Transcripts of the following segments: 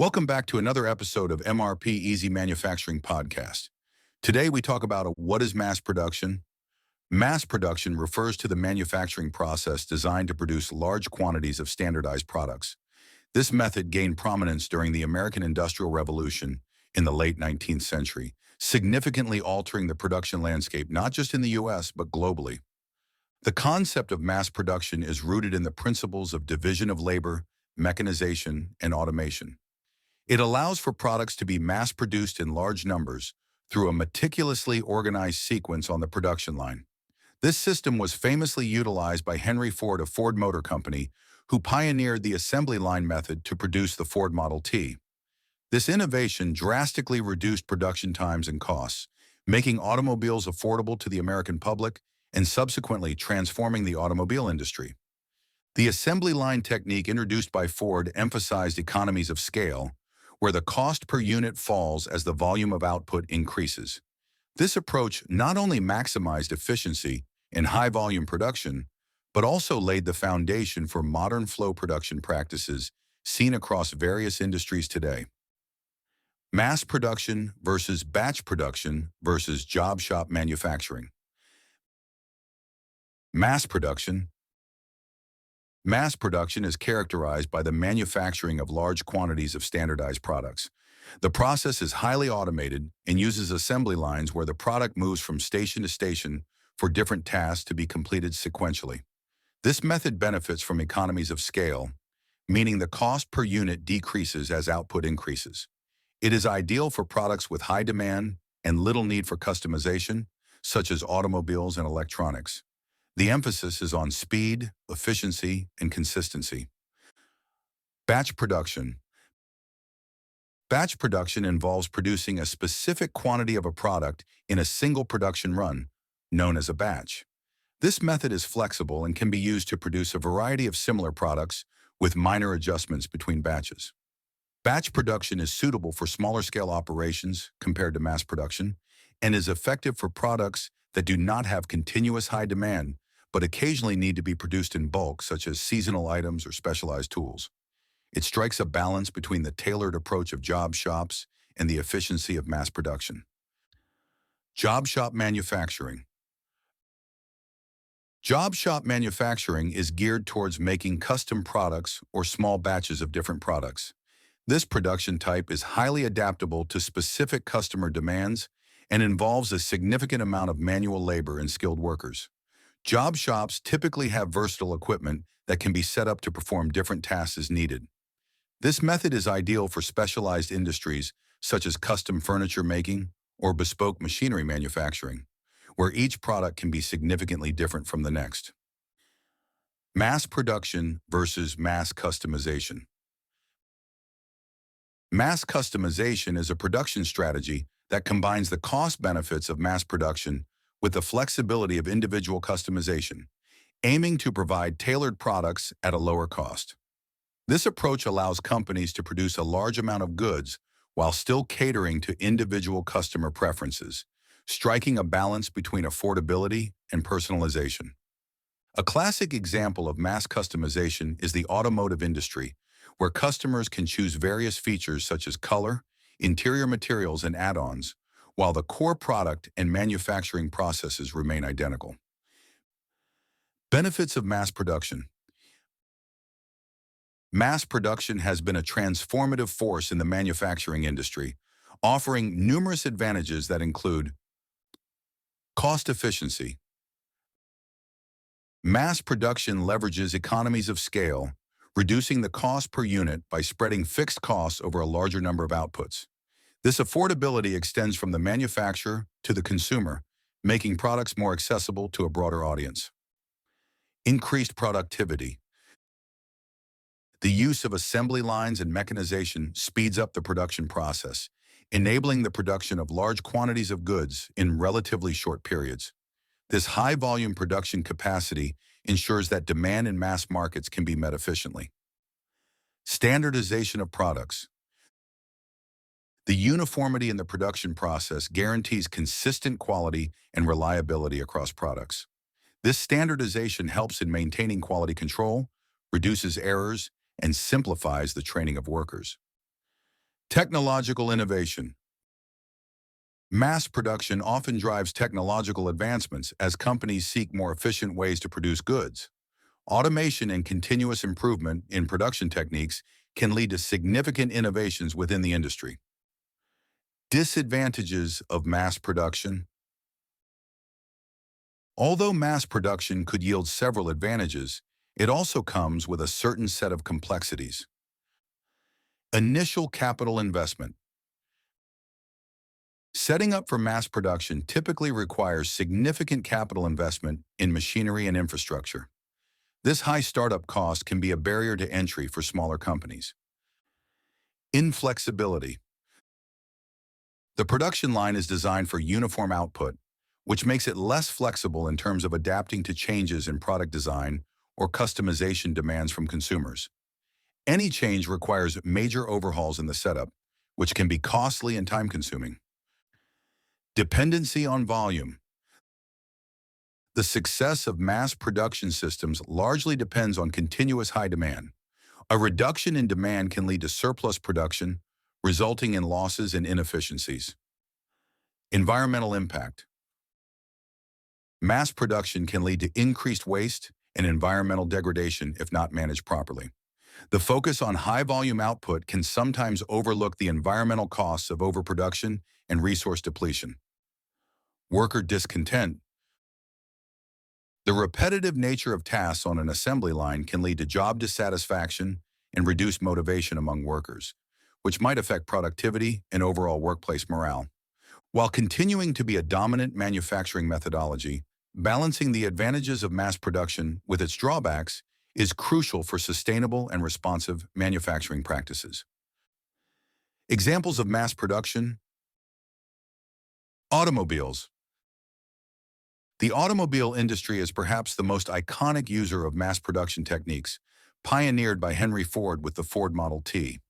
Welcome back to another episode of MRP Easy Manufacturing Podcast. Today we talk about what is mass production. Mass production refers to the manufacturing process designed to produce large quantities of standardized products. This method gained prominence during the American Industrial Revolution in the late 19th century, significantly altering the production landscape not just in the US but globally. The concept of mass production is rooted in the principles of division of labor, mechanization, and automation. It allows for products to be mass-produced in large numbers through a meticulously organized sequence on the production line. This system was famously utilized by Henry Ford of Ford Motor Company, who pioneered the assembly line method to produce the Ford Model T. This innovation drastically reduced production times and costs, making automobiles affordable to the American public and subsequently transforming the automobile industry. The assembly line technique introduced by Ford emphasized economies of scale, where the cost per unit falls as the volume of output increases. This approach not only maximized efficiency in high-volume production, but also laid the foundation for modern flow production practices seen across various industries today. Mass production versus batch production versus job shop manufacturing. Mass production. Mass production is characterized by the manufacturing of large quantities of standardized products. The process is highly automated and uses assembly lines where the product moves from station to station for different tasks to be completed sequentially. This method benefits from economies of scale, meaning the cost per unit decreases as output increases. It is ideal for products with high demand and little need for customization, such as automobiles and electronics. The emphasis is on speed, efficiency, and consistency. Batch production. Batch production involves producing a specific quantity of a product in a single production run, known as a batch. This method is flexible and can be used to produce a variety of similar products with minor adjustments between batches. Batch production is suitable for smaller-scale operations compared to mass production and is effective for products that do not have continuous high demand but occasionally need to be produced in bulk, such as seasonal items or specialized tools. It strikes a balance between the tailored approach of job shops and the efficiency of mass production. Job shop manufacturing. Job shop manufacturing is geared towards making custom products or small batches of different products. This production type is highly adaptable to specific customer demands and involves a significant amount of manual labor and skilled workers. Job shops typically have versatile equipment that can be set up to perform different tasks as needed. This method is ideal for specialized industries such as custom furniture making or bespoke machinery manufacturing, where each product can be significantly different from the next. Mass production versus mass customization. Mass customization is a production strategy that combines the cost benefits of mass production with the flexibility of individual customization, aiming to provide tailored products at a lower cost. This approach allows companies to produce a large amount of goods while still catering to individual customer preferences, striking a balance between affordability and personalization. A classic example of mass customization is the automotive industry, where customers can choose various features such as color, interior materials, and add-ons, while the core product and manufacturing processes remain identical. Benefits of mass production. Mass production has been a transformative force in the manufacturing industry, offering numerous advantages that include cost efficiency. Mass production leverages economies of scale, reducing the cost per unit by spreading fixed costs over a larger number of outputs. This affordability extends from the manufacturer to the consumer, making products more accessible to a broader audience. Increased productivity. The use of assembly lines and mechanization speeds up the production process, enabling the production of large quantities of goods in relatively short periods. This high-volume production capacity ensures that demand in mass markets can be met efficiently. Standardization of products. The uniformity in the production process guarantees consistent quality and reliability across products. This standardization helps in maintaining quality control, reduces errors, and simplifies the training of workers. Technological innovation. Mass production often drives technological advancements as companies seek more efficient ways to produce goods. Automation and continuous improvement in production techniques can lead to significant innovations within the industry. Disadvantages of mass production. Although mass production could yield several advantages, it also comes with a certain set of complexities. Initial capital investment. Setting up for mass production typically requires significant capital investment in machinery and infrastructure. This high startup cost can be a barrier to entry for smaller companies. Inflexibility. The production line is designed for uniform output, which makes it less flexible in terms of adapting to changes in product design or customization demands from consumers. Any change requires major overhauls in the setup, which can be costly and time-consuming. Dependency on volume. The success of mass production systems largely depends on continuous high demand. A reduction in demand can lead to surplus production, resulting in losses and inefficiencies. Environmental impact. Mass production can lead to increased waste and environmental degradation if not managed properly. The focus on high-volume output can sometimes overlook the environmental costs of overproduction and resource depletion. Worker discontent. The repetitive nature of tasks on an assembly line can lead to job dissatisfaction and reduced motivation among workers, which might affect productivity and overall workplace morale. While continuing to be a dominant manufacturing methodology, balancing the advantages of mass production with its drawbacks is crucial for sustainable and responsive manufacturing practices. Examples of mass production. Automobiles. The automobile industry is perhaps the most iconic user of mass production techniques, pioneered by Henry Ford with the Ford Model T.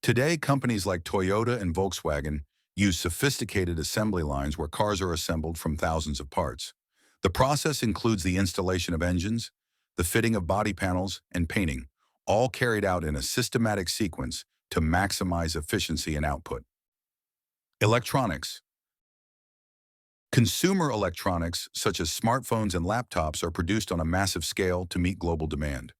Today, companies like Toyota and Volkswagen use sophisticated assembly lines where cars are assembled from thousands of parts. The process includes the installation of engines, the fitting of body panels, and painting, all carried out in a systematic sequence to maximize efficiency and output. Electronics. Consumer electronics, such as smartphones and laptops, are produced on a massive scale to meet global demand.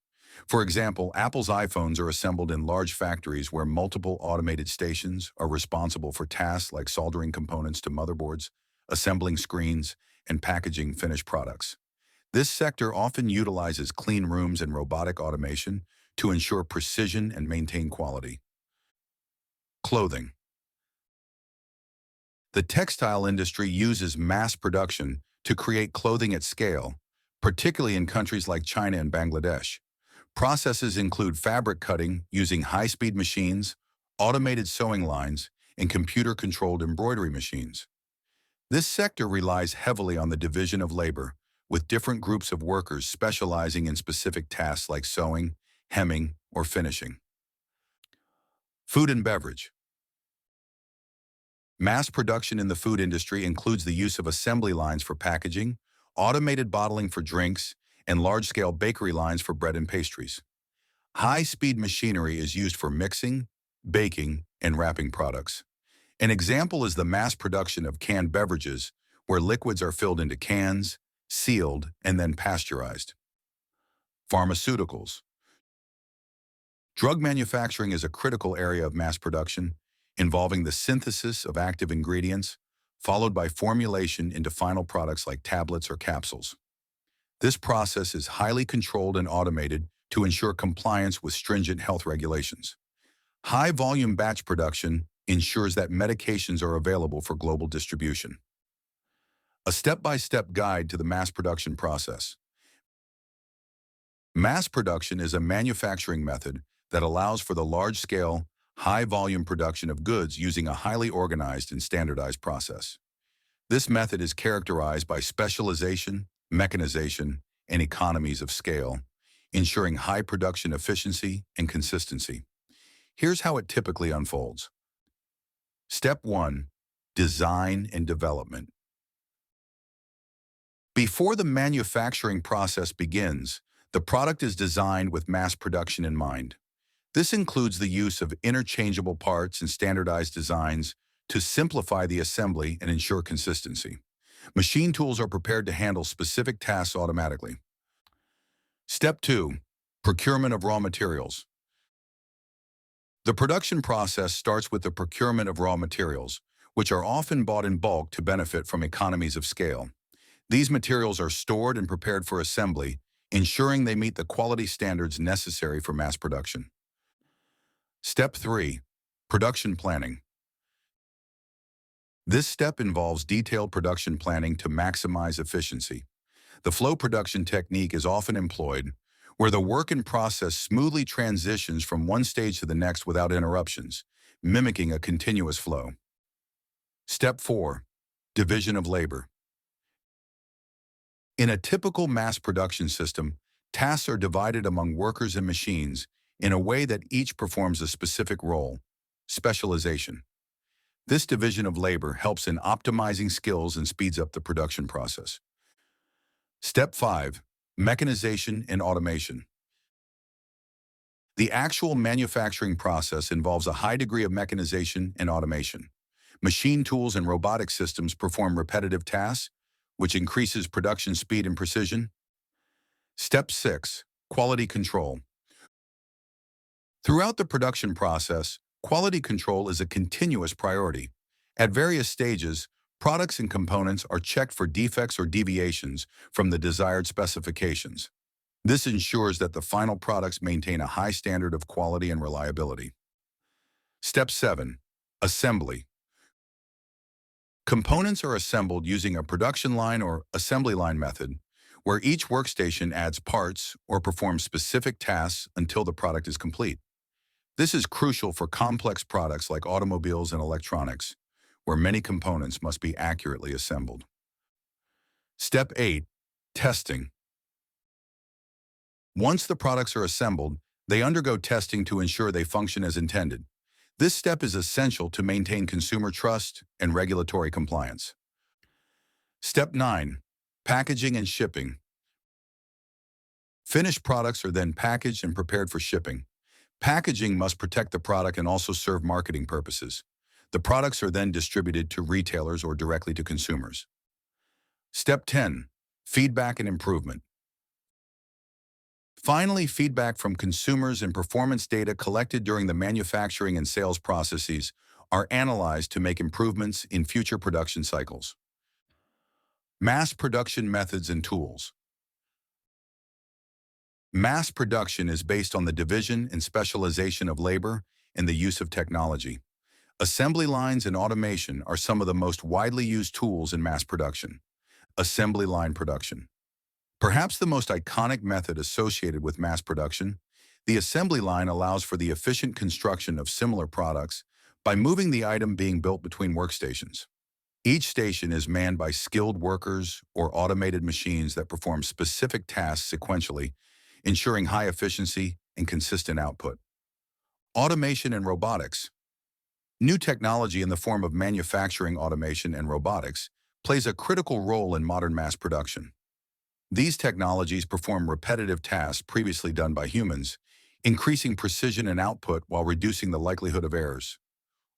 For example, Apple's iPhones are assembled in large factories where multiple automated stations are responsible for tasks like soldering components to motherboards, assembling screens, and packaging finished products. This sector often utilizes clean rooms and robotic automation to ensure precision and maintain quality. Clothing. The textile industry uses mass production to create clothing at scale, particularly in countries like China and Bangladesh. Processes include fabric cutting using high-speed machines, automated sewing lines, and computer-controlled embroidery machines. This sector relies heavily on the division of labor, with different groups of workers specializing in specific tasks like sewing, hemming, or finishing. Food and beverage. Mass production in the food industry includes the use of assembly lines for packaging, automated bottling for drinks, and large-scale bakery lines for bread and pastries. High-speed machinery is used for mixing, baking, and wrapping products. An example is the mass production of canned beverages, where liquids are filled into cans, sealed, and then pasteurized. Pharmaceuticals. Drug manufacturing is a critical area of mass production, involving the synthesis of active ingredients, followed by formulation into final products like tablets or capsules. This process is highly controlled and automated to ensure compliance with stringent health regulations. High-volume batch production ensures that medications are available for global distribution. A step-by-step guide to the mass production process. Mass production is a manufacturing method that allows for the large-scale, high-volume production of goods using a highly organized and standardized process. This method is characterized by specialization, mechanization, and economies of scale, ensuring high production efficiency and consistency. Here's how it typically unfolds. Step 1. Design and development. Before the manufacturing process begins, the product is designed with mass production in mind. This includes the use of interchangeable parts and standardized designs to simplify the assembly and ensure consistency. Machine tools are prepared to handle specific tasks automatically. Step 2. Procurement of raw materials. The production process starts with the procurement of raw materials, which are often bought in bulk to benefit from economies of scale. These materials are stored and prepared for assembly, ensuring they meet the quality standards necessary for mass production. Step 3. Production planning. This step involves detailed production planning to maximize efficiency. The flow production technique is often employed, where the work in process smoothly transitions from one stage to the next without interruptions, mimicking a continuous flow. Step 4. Division of labor. In a typical mass production system, tasks are divided among workers and machines in a way that each performs a specific role, specialization. This division of labor helps in optimizing skills and speeds up the production process. Step 5. Mechanization and automation. The actual manufacturing process involves a high degree of mechanization and automation. Machine tools and robotic systems perform repetitive tasks, which increases production speed and precision. Step 6. Quality control. Throughout the production process, quality control is a continuous priority. At various stages, products and components are checked for defects or deviations from the desired specifications. This ensures that the final products maintain a high standard of quality and reliability. Step 7. Assembly. Components are assembled using a production line or assembly line method, where each workstation adds parts or performs specific tasks until the product is complete. This is crucial for complex products like automobiles and electronics, where many components must be accurately assembled. Step 8. Testing. Once the products are assembled, they undergo testing to ensure they function as intended. This step is essential to maintain consumer trust and regulatory compliance. Step 9. Packaging and shipping. Finished products are then packaged and prepared for shipping. Packaging must protect the product and also serve marketing purposes. The products are then distributed to retailers or directly to consumers. Step 10. Feedback and improvement. Finally, feedback from consumers and performance data collected during the manufacturing and sales processes are analyzed to make improvements in future production cycles. Mass production methods and tools. Mass production is based on the division and specialization of labor and the use of technology. Assembly lines and automation are some of the most widely used tools in mass production. Assembly line production. Perhaps the most iconic method associated with mass production, the assembly line allows for the efficient construction of similar products by moving the item being built between workstations. Each station is manned by skilled workers or automated machines that perform specific tasks sequentially, ensuring high efficiency and consistent output. Automation and robotics. New technology in the form of manufacturing automation and robotics plays a critical role in modern mass production. These technologies perform repetitive tasks previously done by humans, increasing precision and output while reducing the likelihood of errors.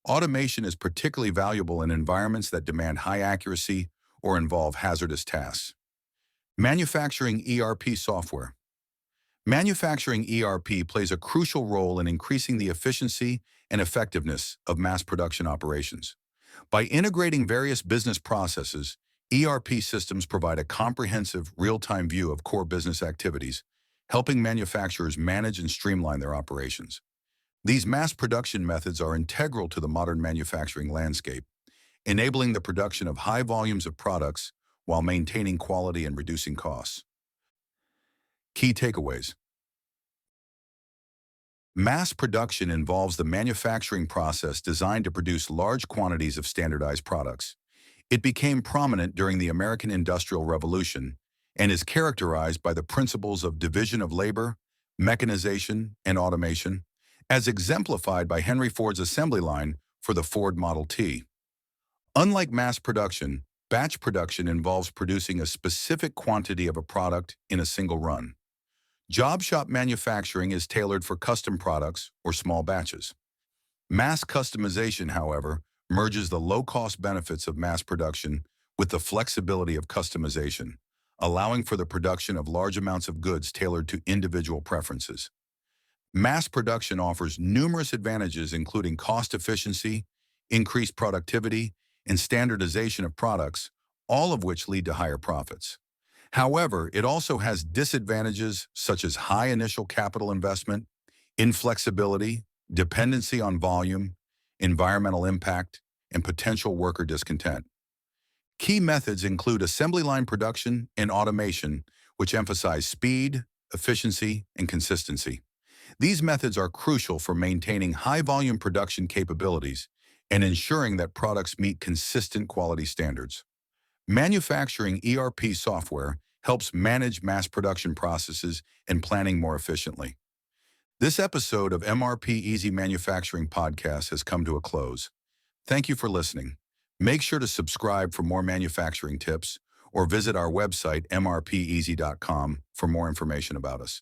Automation is particularly valuable in environments that demand high accuracy or involve hazardous tasks. Manufacturing ERP software. Manufacturing ERP plays a crucial role in increasing the efficiency and effectiveness of mass production operations. By integrating various business processes, ERP systems provide a comprehensive, real-time view of core business activities, helping manufacturers manage and streamline their operations. These mass production methods are integral to the modern manufacturing landscape, enabling the production of high volumes of products while maintaining quality and reducing costs. Key takeaways. Mass production involves the manufacturing process designed to produce large quantities of standardized products. It became prominent during the American Industrial Revolution and is characterized by the principles of division of labor, mechanization, and automation, as exemplified by Henry Ford's assembly line for the Ford Model T. Unlike mass production, batch production involves producing a specific quantity of a product in a single run. Job shop manufacturing is tailored for custom products or small batches. Mass customization, however, merges the low-cost benefits of mass production with the flexibility of customization, allowing for the production of large amounts of goods tailored to individual preferences. Mass production offers numerous advantages including cost efficiency, increased productivity, and standardization of products, all of which lead to higher profits. However, it also has disadvantages such as high initial capital investment, inflexibility, dependency on volume, environmental impact, and potential worker discontent. Key methods include assembly line production and automation, which emphasize speed, efficiency, and consistency. These methods are crucial for maintaining high-volume production capabilities and ensuring that products meet consistent quality standards. Manufacturing ERP software helps manage mass production processes and planning more efficiently. This episode of MRP Easy Manufacturing Podcast has come to a close. Thank you for listening. Make sure to subscribe for more manufacturing tips or visit our website mrpeasy.com for more information about us.